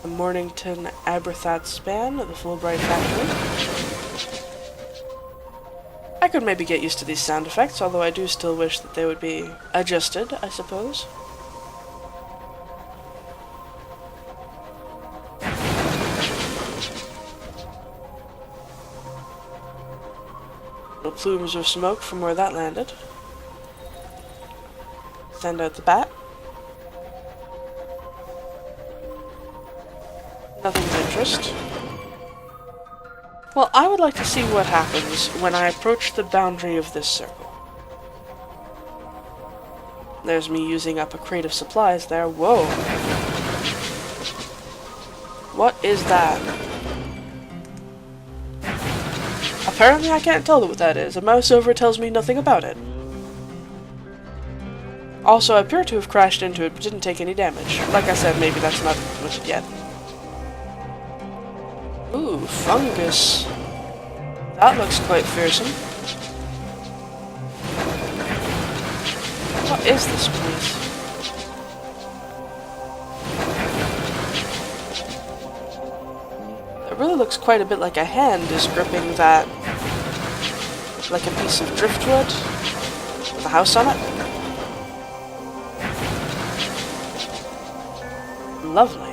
The Mornington Aberthat span at the Fulbright factory. I could maybe get used to these sound effects, although I do still wish that they would be adjusted, I suppose. Little plumes of smoke from where that landed. Send out the bat. Nothing of interest. Well, I would like to see what happens when I approach the boundary of this circle. There's me using up a crate of supplies there. Whoa! What is that? Apparently I can't tell what that is. A mouse over tells me nothing about it. Also, I appear to have crashed into it but didn't take any damage. Like I said, maybe that's not implemented yet. Ooh, fungus. That looks quite fearsome. What is this place? It really looks quite a bit like a hand is gripping that, like a piece of driftwood with a house on it. Lovely.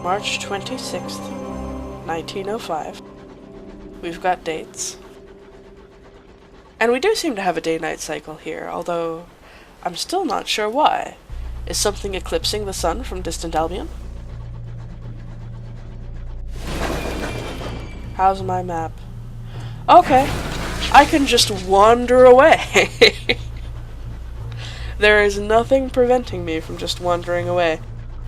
March 26th, 1905. We've got dates. And we do seem to have a day-night cycle here, although I'm still not sure why. Is something eclipsing the sun from distant Albion? How's my map? Okay, I can just wander away. There is nothing preventing me from just wandering away.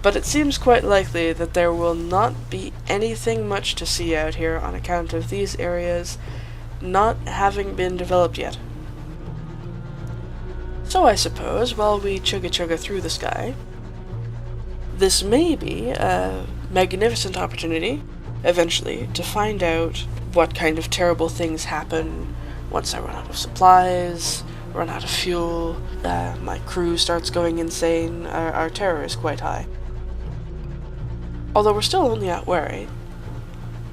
But it seems quite likely that there will not be anything much to see out here on account of these areas not having been developed yet. So I suppose, while we chugga through the sky, this may be a magnificent opportunity, eventually, to find out what kind of terrible things happen once I run out of supplies, run out of fuel, my crew starts going insane, our terror is quite high. Although we're still only at Wary,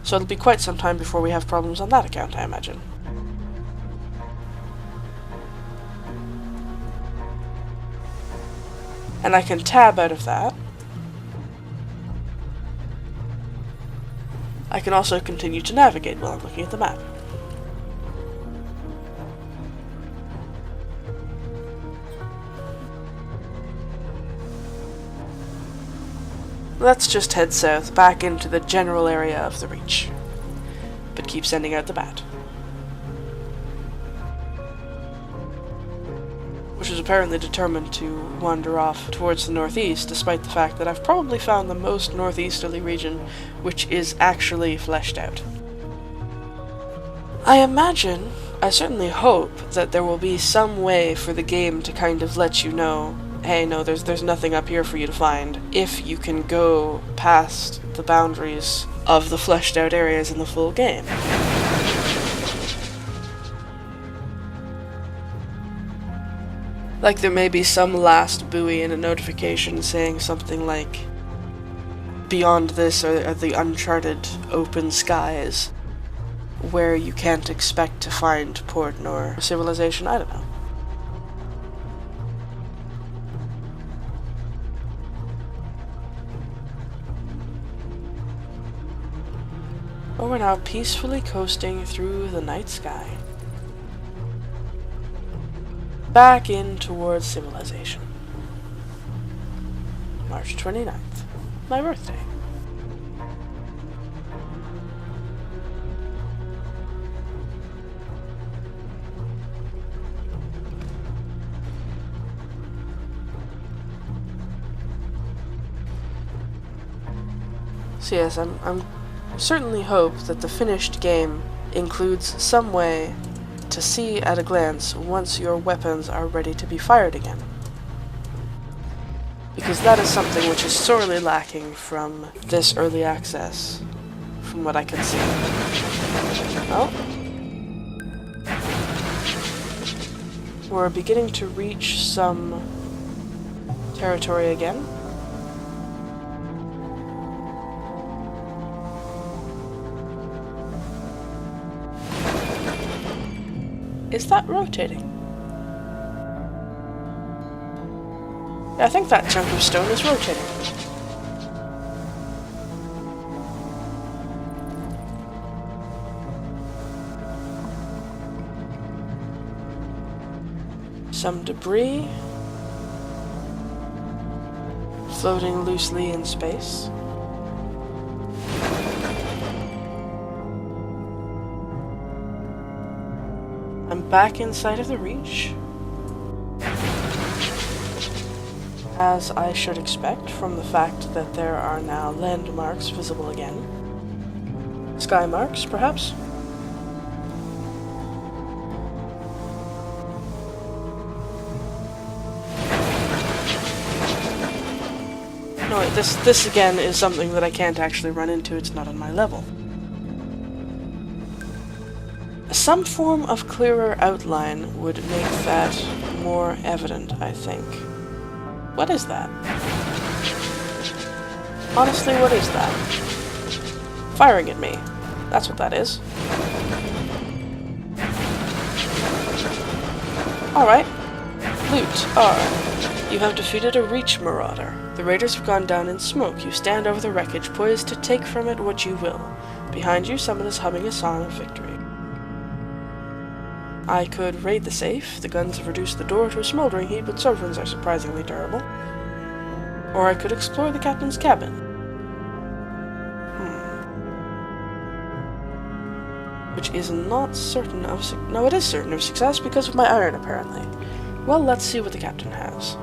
so it'll be quite some time before we have problems on that account, I imagine. And I can tab out of that. I can also continue to navigate while I'm looking at the map. Let's just head south, back into the general area of the Reach. But keep sending out the bat. Which is apparently determined to wander off towards the northeast, despite the fact that I've probably found the most northeasterly region which is actually fleshed out. I imagine, I certainly hope, that there will be some way for the game to kind of let you know, hey, no, there's nothing up here for you to find, if you can go past the boundaries of the fleshed out areas in the full game. Like there may be some last buoy in a notification saying something like, beyond this are the uncharted open skies, where you can't expect to find port nor civilization, I don't know. But we're now peacefully coasting through the night sky. Back in towards civilization. March 29th, my birthday. So yes, I'm certainly hope that the finished game includes some way to see at a glance once your weapons are ready to be fired again. Because that is something which is sorely lacking from this early access, from what I can see. Well, We're beginning to reach some territory again. Is that rotating? Yeah, I think that chunk of stone is rotating. Some debris floating loosely in space. I'm back inside of the reach, as I should expect from the fact that there are now landmarks visible again. Sky marks, perhaps? No, wait, this again is something that I can't actually run into, it's not on my level. Some form of clearer outline would make that more evident, I think. What is that? Honestly, what is that? Firing at me. That's what that is. Alright. Loot. R. You have defeated a Reach Marauder. The raiders have gone down in smoke. You stand over the wreckage, poised to take from it what you will. Behind you, someone is humming a song of victory. I could raid the safe. The guns have reduced the door to a smoldering heap, but sovereigns are surprisingly durable. Or I could explore the captain's cabin. Which is not certain of no, it is certain of success because of my iron, apparently. Well, let's see what the captain has.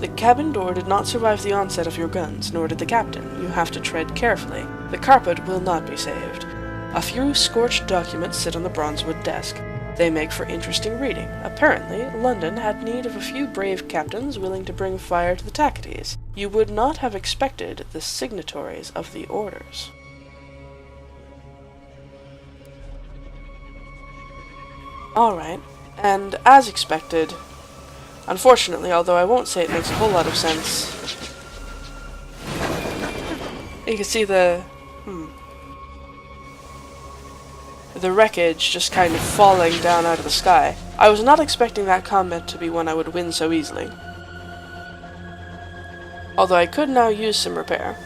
The cabin door did not survive the onset of your guns, nor did the captain. You have to tread carefully. The carpet will not be saved. A few scorched documents sit on the bronzewood desk. They make for interesting reading. Apparently, London had need of a few brave captains willing to bring fire to the Tacites. You would not have expected the signatories of the orders. Alright, and as expected, unfortunately, although I won't say it makes a whole lot of sense, you can see the wreckage just kind of falling down out of the sky. I was not expecting that combat to be one I would win so easily. Although I could now use some repair.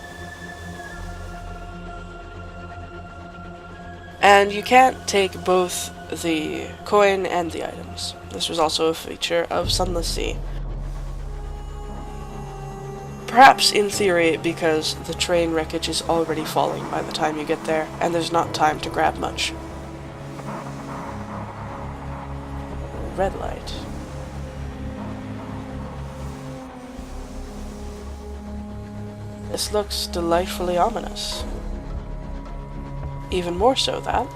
And you can't take both the coin and the items. This was also a feature of Sunless Sea. Perhaps in theory because the train wreckage is already falling by the time you get there, and there's not time to grab much. Red light. This looks delightfully ominous. Even more so that.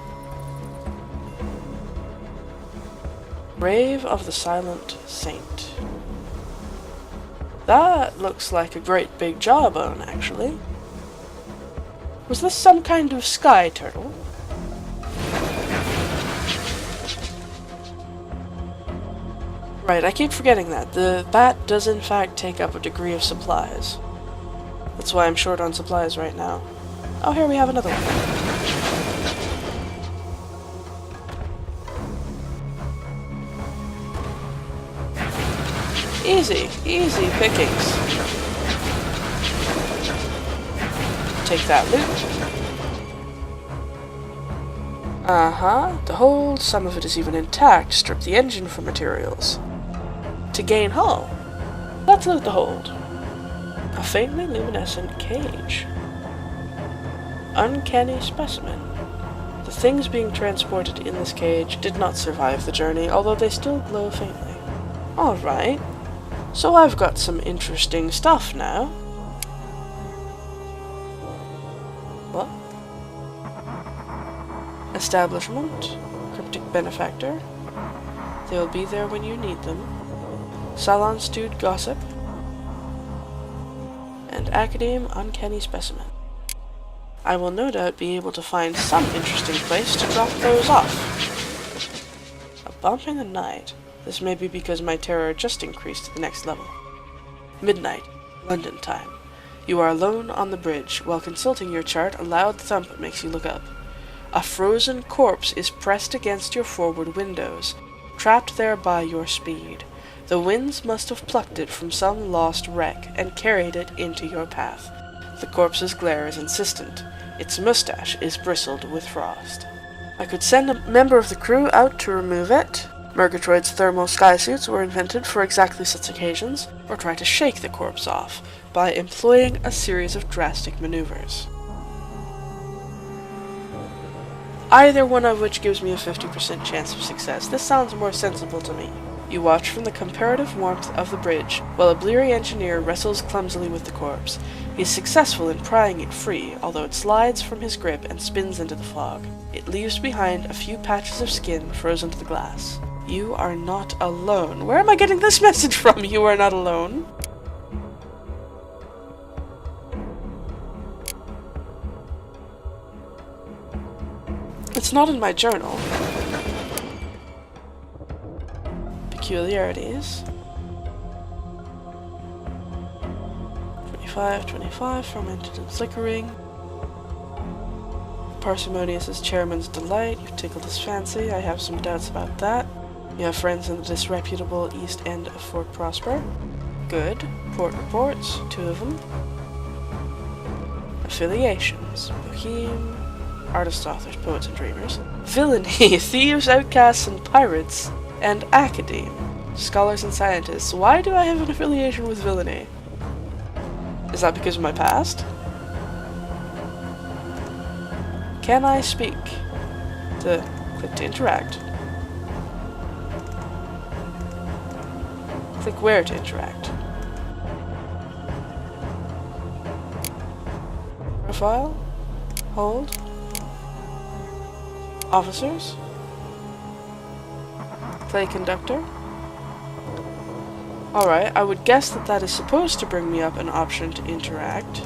Grave of the Silent Saint. That looks like a great big jawbone, actually. Was this some kind of sky turtle? Right, I keep forgetting that. The bat does in fact take up a degree of supplies. That's why I'm short on supplies right now. Oh, here we have another one. Easy, easy pickings. Take that loot. The hold, some of it is even intact. Strip the engine for materials. To gain hull. Let's loot the hold. A faintly luminescent cage. Uncanny specimen. The things being transported in this cage did not survive the journey, although they still glow faintly. Alright. So I've got some interesting stuff now. What? Establishment. Cryptic benefactor. They'll be there when you need them. Salon stewed gossip. And academe uncanny specimen. I will no doubt be able to find some interesting place to drop those off. A bump in the night. This may be because my terror just increased to the next level. Midnight, London time. You are alone on the bridge. While consulting your chart, a loud thump makes you look up. A frozen corpse is pressed against your forward windows, trapped there by your speed. The winds must have plucked it from some lost wreck and carried it into your path. The corpse's glare is insistent. Its mustache is bristled with frost. I could send a member of the crew out to remove it. Murgatroyd's thermal skysuits were invented for exactly such occasions, or try to shake the corpse off by employing a series of drastic maneuvers. Either one of which gives me a 50% chance of success. This sounds more sensible to me. You watch from the comparative warmth of the bridge, while a bleary engineer wrestles clumsily with the corpse. He is successful in prying it free, although it slides from his grip and spins into the fog. It leaves behind a few patches of skin frozen to the glass. You are not alone. Where am I getting this message from? You are not alone. It's not in my journal. Peculiarities. 25, fermented and flickering. Parsimonious is chairman's delight. You've tickled his fancy. I have some doubts about that. You have friends in the disreputable east end of Fort Prosper. Good. Port reports, 2 of them. Affiliations. Boheme. Artists, authors, poets, and dreamers. Villainy. Thieves, outcasts, and pirates. And academe. Scholars and scientists. Why do I have an affiliation with villainy? Is that because of my past? Can I speak? Click to interact. Click where to interact. Profile. Hold. Officers. Play conductor. Alright, I would guess that that is supposed to bring me up an option to interact,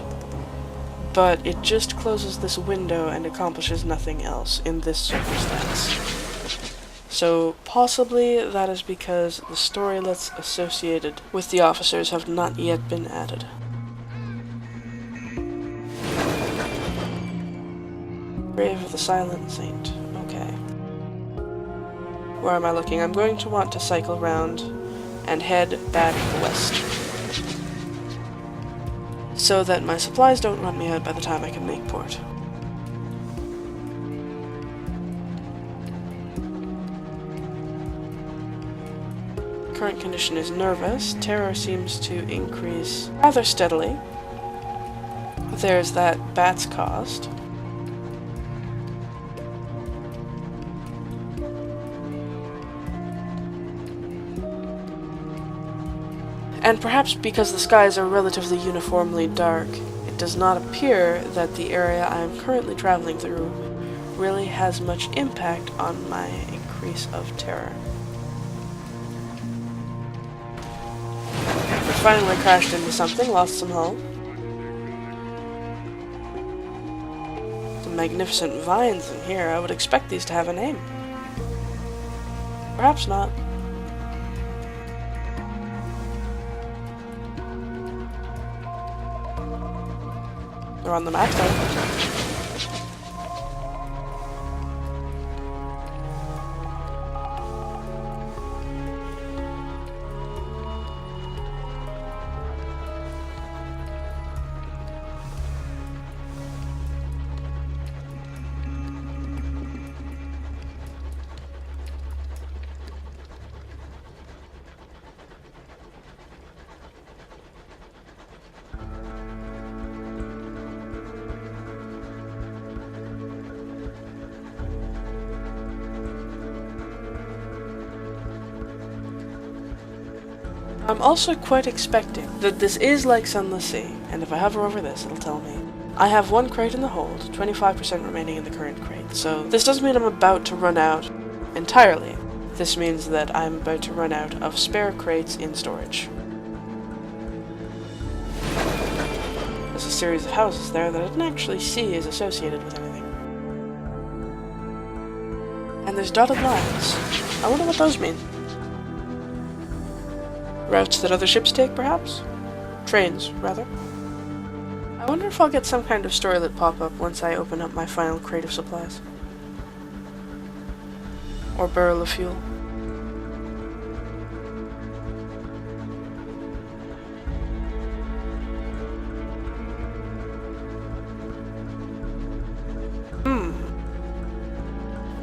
but it just closes this window and accomplishes nothing else in this circumstance. So possibly that is because the storylets associated with the officers have not yet been added. Grave of the Silent Saint. Okay. Where am I looking? I'm going to want to cycle round and head back west, so that my supplies don't run me out by the time I can make port. Current condition is nervous. Terror seems to increase rather steadily. There's that bat's cost. And perhaps because the skies are relatively uniformly dark, it does not appear that the area I am currently traveling through really has much impact on my increase of terror. I finally crashed into something, lost some hull. The magnificent vines in here, I would expect these to have a name. Perhaps not. They're on the map though. I'm also quite expecting that this is like Sunless Sea, and if I hover over this, it'll tell me. I have 1 crate in the hold, 25% remaining in the current crate, so this doesn't mean I'm about to run out entirely. This means that I'm about to run out of spare crates in storage. There's a series of houses there that I didn't actually see as associated with anything. And there's dotted lines. I wonder what those mean. Routes that other ships take, perhaps? Trains, rather. I wonder if I'll get some kind of storylet pop-up once I open up my final crate of supplies. Or barrel of fuel.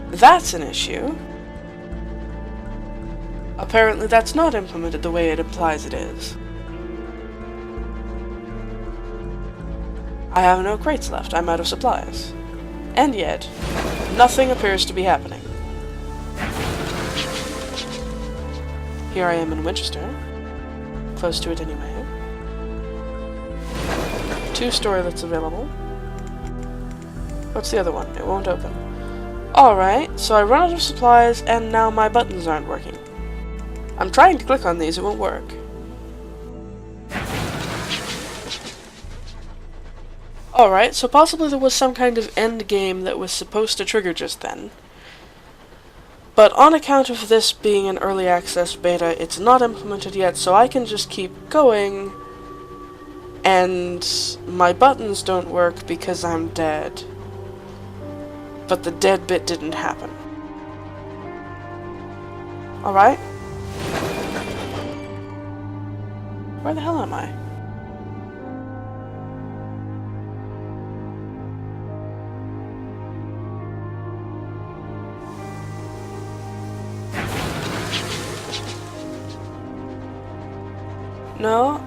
That's an issue. Apparently that's not implemented the way it implies it is. I have no crates left, I'm out of supplies. And yet, nothing appears to be happening. Here I am in Winchester. Close to it anyway. 2 storylets available. What's the other one? It won't open. Alright, so I run out of supplies and now my buttons aren't working. I'm trying to click on these, it won't work. Alright, so possibly there was some kind of end game that was supposed to trigger just then. But on account of this being an early access beta, it's not implemented yet, so I can just keep going, and my buttons don't work because I'm dead. But the dead bit didn't happen. Alright. Where the hell am I? No,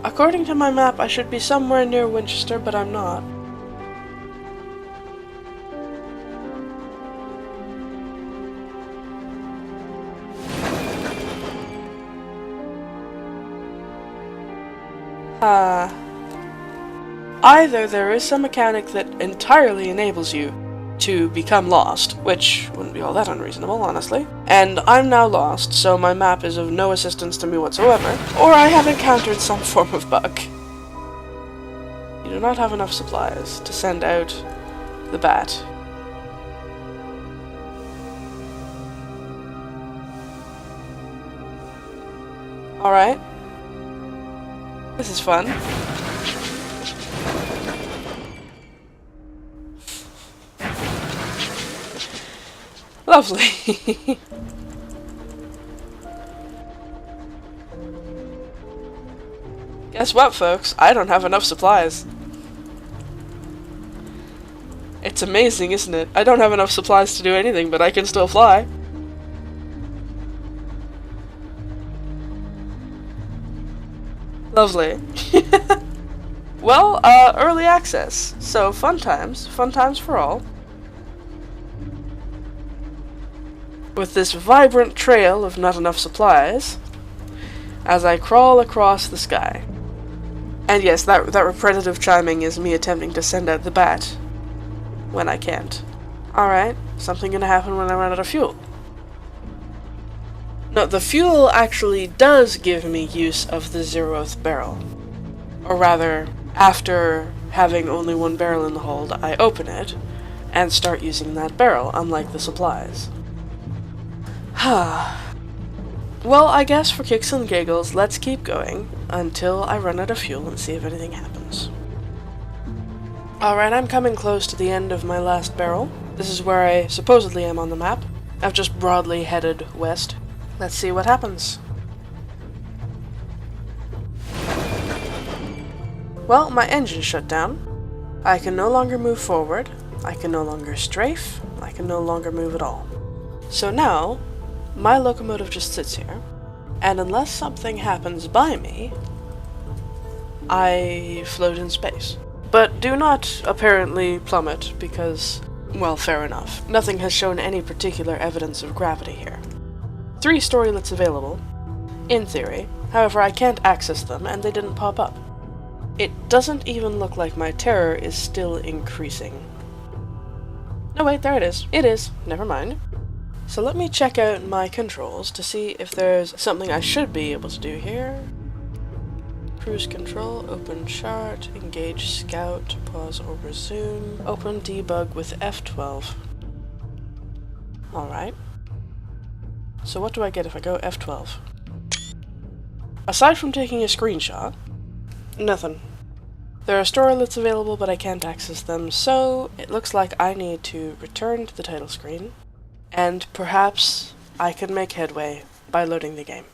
according to my map, I should be somewhere near Winchester, but I'm not. Either there is some mechanic that entirely enables you to become lost, which wouldn't be all that unreasonable, honestly, and I'm now lost, so my map is of no assistance to me whatsoever, or I have encountered some form of bug. You do not have enough supplies to send out the bat. Alright. This is fun. Lovely. Guess what, folks? I don't have enough supplies. It's amazing, isn't it? I don't have enough supplies to do anything, but I can still fly. Lovely. Well, early access. So, fun times for all. With this vibrant trail of not enough supplies, as I crawl across the sky. And yes, that repetitive chiming is me attempting to send out the bat when I can't. Alright, something gonna happen when I run out of fuel. No, the fuel actually does give me use of the 0th barrel. Or rather, after having only 1 barrel in the hold, I open it and start using that barrel, unlike the supplies. Well, I guess for kicks and giggles, let's keep going until I run out of fuel and see if anything happens. Alright, I'm coming close to the end of my last barrel. This is where I supposedly am on the map. I've just broadly headed west. Let's see what happens. Well, my engine shut down. I can no longer move forward. I can no longer strafe. I can no longer move at all. So now, my locomotive just sits here, and unless something happens by me, I float in space. But do not apparently plummet, because, well, fair enough. Nothing has shown any particular evidence of gravity here. 3 storylets available, in theory. However, I can't access them, and they didn't pop up. It doesn't even look like my terror is still increasing. No, wait, there it is. It is. Never mind. So let me check out my controls to see if there's something I should be able to do here. Cruise control, open chart, engage scout, pause or resume, open debug with F12. Alright. So what do I get if I go F12? Aside from taking a screenshot, nothing. There are storylets available, but I can't access them, so it looks like I need to return to the title screen, and perhaps I can make headway by loading the game.